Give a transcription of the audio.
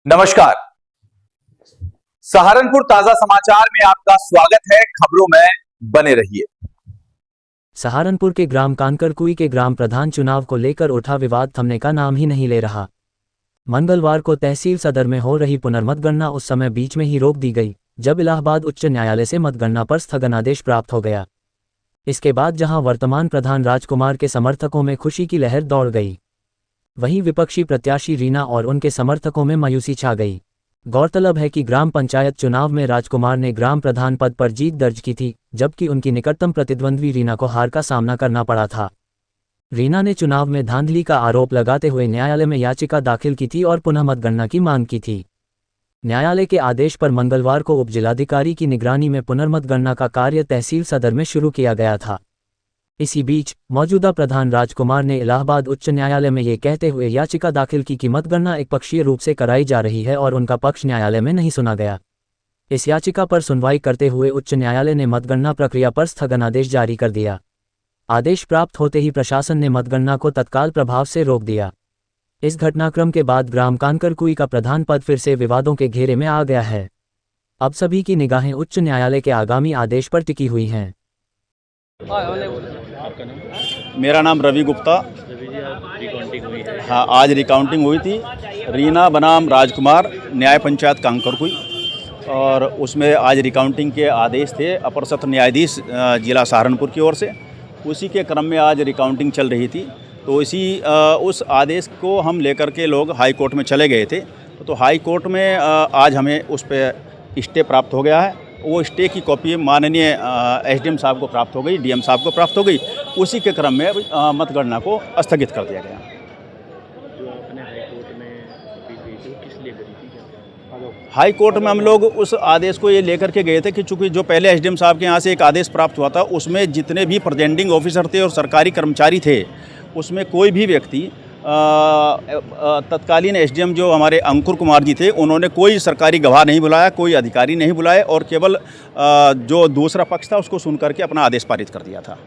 नमस्कार। सहारनपुर ताजा समाचार में आपका स्वागत है। खबरों में बने रहिए। सहारनपुर के ग्राम कानकरकुई के ग्राम प्रधान चुनाव को लेकर उठा विवाद थमने का नाम ही नहीं ले रहा। मंगलवार को तहसील सदर में हो रही पुनर्मतगणना उस समय बीच में ही रोक दी गई जब इलाहाबाद उच्च न्यायालय से मतगणना पर स्थगनादेश प्राप्त हो गया। इसके बाद जहां वर्तमान प्रधान राजकुमार के समर्थकों में खुशी की लहर दौड़ गई, वहीं विपक्षी प्रत्याशी रीना और उनके समर्थकों में मायूसी छा गई। गौरतलब है कि ग्राम पंचायत चुनाव में राजकुमार ने ग्राम प्रधान पद पर जीत दर्ज की थी, जबकि उनकी निकटतम प्रतिद्वंद्वी रीना को हार का सामना करना पड़ा था। रीना ने चुनाव में धांधली का आरोप लगाते हुए न्यायालय में याचिका दाखिल की थी और पुनः मतगणना की मांग की थी। न्यायालय के आदेश पर मंगलवार को उपजिलाधिकारी की निगरानी में पुनर्मतगणना का कार्य तहसील सदर में शुरू किया गया था। इसी बीच मौजूदा प्रधान राजकुमार ने इलाहाबाद उच्च न्यायालय में ये कहते हुए याचिका दाखिल की कि मतगणना एकपक्षीय रूप से कराई जा रही है और उनका पक्ष न्यायालय में नहीं सुना गया। इस याचिका पर सुनवाई करते हुए उच्च न्यायालय ने मतगणना प्रक्रिया पर स्थगनादेश जारी कर दिया। आदेश प्राप्त होते ही प्रशासन ने मतगणना को तत्काल प्रभाव से रोक दिया। इस घटनाक्रम के बाद ग्राम कानकरकुई का प्रधान पद फिर से विवादों के घेरे में आ गया है। अब सभी की निगाहें उच्च न्यायालय के आगामी आदेश पर टिकी हुई हैं। मेरा नाम रवि गुप्ता। हाँ, आज रिकाउंटिंग हुई थी। रीना बनाम राजकुमार न्याय पंचायत कांकरकुई, और उसमें आज रिकाउंटिंग के आदेश थे अपर सत्र न्यायाधीश जिला सहारनपुर की ओर से। उसी के क्रम में आज रिकाउंटिंग चल रही थी, तो उस आदेश को हम लेकर के लोग हाई कोर्ट में चले गए थे। तो हाई कोर्ट में आज हमें उस पर स्टे प्राप्त हो गया है। वो स्टे की कॉपी माननीय एसडीएम साहब को प्राप्त हो गई, डीएम साहब को प्राप्त हो गई। उसी के क्रम में मतगणना को स्थगित कर दिया गया। जो आपने हाई कोर्ट में अपील की थी, किस लिए करी थी? हाई कोर्ट में हम लोग उस आदेश को ये लेकर के गए थे कि चूंकि जो पहले एसडीएम साहब के यहाँ से एक आदेश प्राप्त हुआ था, उसमें जितने भी प्रेजेंटिंग ऑफिसर थे और सरकारी कर्मचारी थे, उसमें कोई भी व्यक्ति तत्कालीन एसडीएम जो हमारे अंकुर कुमार जी थे, उन्होंने कोई सरकारी गवाह नहीं बुलाया, कोई अधिकारी नहीं बुलाए, और केवल जो दूसरा पक्ष था उसको सुन करके अपना आदेश पारित कर दिया था।